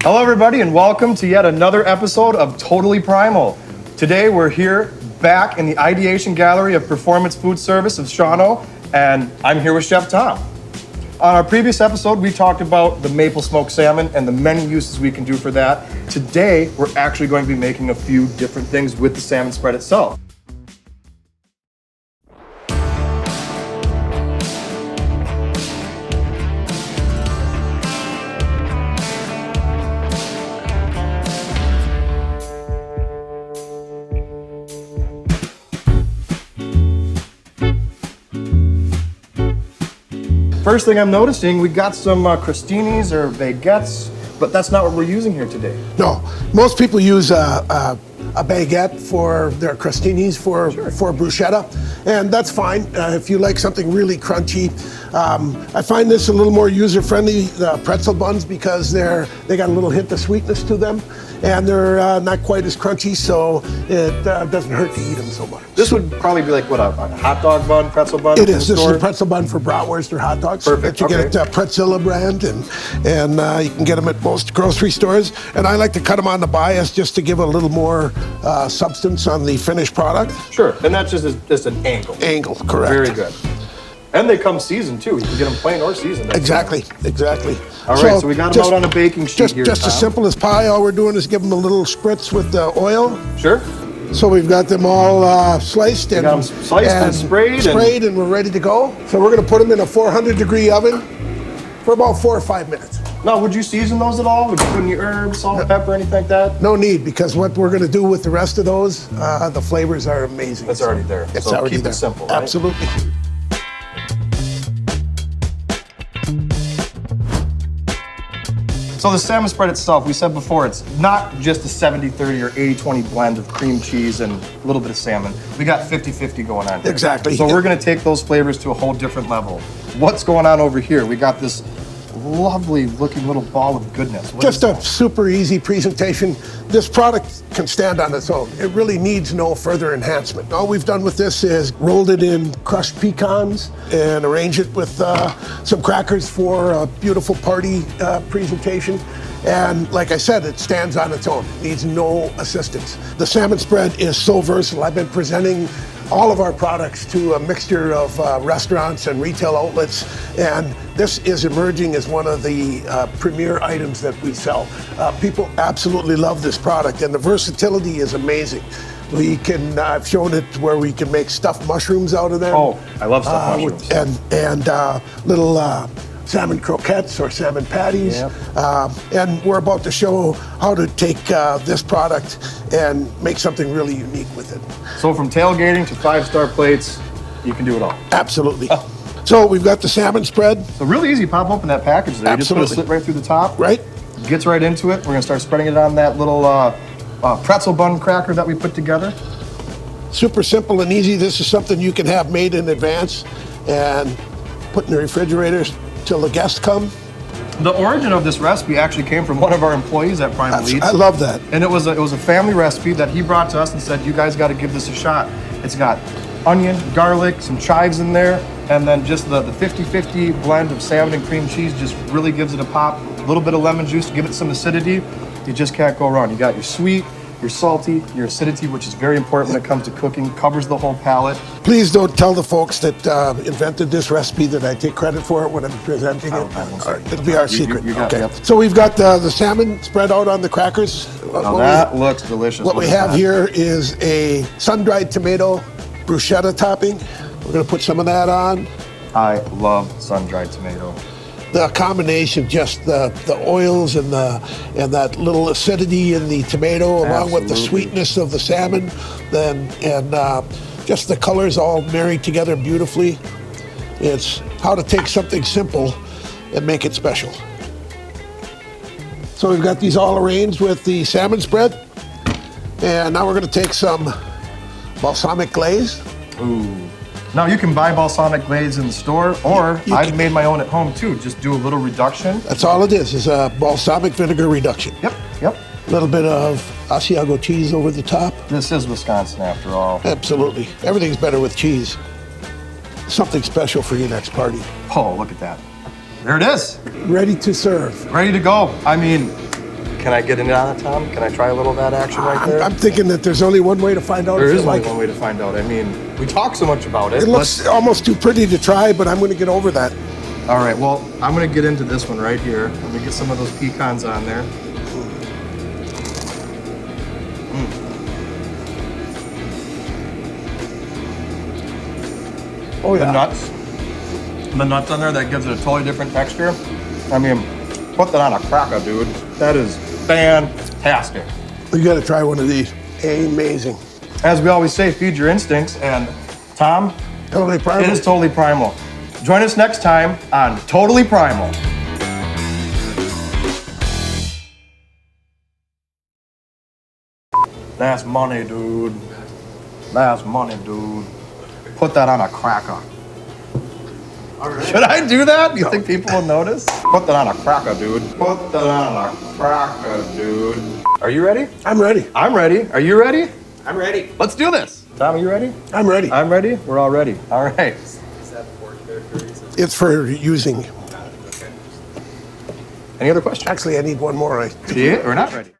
Hello everybody and welcome to yet another episode of Totally Primal. Today we're here back in the Ideation Gallery of Performance Food Service of Shawano, and I'm here with Chef Tom. On our previous episode, we talked about the maple smoked salmon and the many uses we can do for that. Today, we're actually going to be making a few different things with the salmon spread itself. First thing I'm noticing, we got some crostinis or baguettes, but that's not what we're using here today. No, most people use a baguette for their crostinis for bruschetta, and that's fine if you like something really crunchy. I find this a little more user-friendly, the pretzel buns, because they got a little hint of sweetness to them, and they're not quite as crunchy, so it doesn't hurt to eat them so much. This would probably be like, what, a hot dog bun, pretzel bun? It is. This is a pretzel bun for bratwurst or hot dogs. Perfect. That you get at Pretzilla brand, and you can get them at most grocery stores. And I like to cut them on the bias just to give a little more substance on the finished product. Sure, and that's just an angle. Angle, correct. Very good. And they come seasoned too. You can get them plain or seasoned. Exactly. All right, so we got them out on a baking sheet here. Just as simple as pie. All we're doing is give them a little spritz with the oil. Sure. So we've got them all sliced and got them sliced and sprayed, and we're ready to go. So we're going to put them in a 400-degree oven for about 4 or 5 minutes. Now, would you season those at all? Would you put any herbs, salt, pepper, anything like that? No need, because what we're going to do with the rest of those, the flavors are amazing. It's already there. It's so already keep there. It simple, right? Absolutely. So the salmon spread itself, we said before, it's not just a 70-30 or 80-20 blend of cream cheese and a little bit of salmon. We got 50-50 going on here. Exactly. So we're going to take those flavors to a whole different level. What's going on over here? We got this lovely looking little ball of goodness. Just a super easy presentation. This product can stand on its own. It really needs no further enhancement. All we've done with this is rolled it in crushed pecans and arranged it with some crackers for a beautiful party presentation. And like I said, it stands on its own. It needs no assistance. The salmon spread is so versatile. I've been presenting all of our products to a mixture of restaurants and retail outlets, and this is emerging as one of the premier items that we sell. People absolutely love this product, and the versatility is amazing. We can, I've shown it where we can make stuffed mushrooms out of them. Oh, I love stuffed mushrooms. And little salmon croquettes or salmon patties. Yep. And we're about to show how to take this product and make something really unique with it. So from tailgating to 5-star plates, you can do it all. Absolutely. So we've got the salmon spread. So really easy, pop open that package there. Absolutely. You just put a slit right through the top. Right. Gets right into it. We're gonna start spreading it on that little pretzel bun cracker that we put together. Super simple and easy. This is something you can have made in advance and put in the refrigerator till the guests come. The origin of this recipe actually came from one of our employees at Primal. I love that. And it was a family recipe that he brought to us and said, you guys got to give this a shot. It's got onion, garlic, some chives in there, and then just the 50-50 blend of salmon and cream cheese just really gives it a pop. A little bit of lemon juice to give it some acidity. You just can't go wrong. You got your sweet, your salty, your acidity, which is very important when it comes to cooking, covers the whole palate. Please don't tell the folks that invented this recipe that I take credit for it when I'm presenting it. It'll be our secret. You got it. So we've got the salmon spread out on the crackers. Now that looks delicious. What we have here is a sun-dried tomato bruschetta topping. We're gonna put some of that on. I love sun-dried tomato. The combination, just the oils and that little acidity in the tomato, along with the sweetness of the salmon, and just the colors all married together beautifully. It's how to take something simple and make it special. So we've got these all arranged with the salmon spread, and now we're going to take some balsamic glaze. Ooh. Now you can buy balsamic glaze in the store, or I've made my own at home too. Just do a little reduction. That's all it is a balsamic vinegar reduction. Yep. A little bit of Asiago cheese over the top. This is Wisconsin after all. Absolutely. Everything's better with cheese. Something special for your next party. Oh, look at that. There it is. Ready to serve. Ready to go. I mean, Can I get in on it, Tom? Can I try a little of that action right there? I'm thinking that there's only one way to find out There if is you only like one way to find out. I mean, we talk so much about it. it. It looks almost too pretty to try, but I'm going to get over that. All right, well, I'm gonna get into this one right here. Let me get some of those pecans on there. Oh yeah. The nuts on there, that gives it a totally different texture. I mean, put that on a cracker, dude. That is fantastic. You got to try one of these. Amazing. As we always say, feed your instincts, and Tom, Totally primal. it is totally primal. Join us next time on Totally Primal. That's money, dude. That's money, dude. Put that on a cracker. All right. Should I do that? Do you think people will notice? Put that on a cracker, dude. Put that on a cracker, dude. Are you ready? I'm ready. I'm ready. Are you ready? I'm ready. Let's do this. Tom, are you ready? I'm ready. I'm ready. We're all ready. All right. Is that for character reasons? It's for using. Okay. Any other questions? Actually, I need one more. Yeah, we're not ready.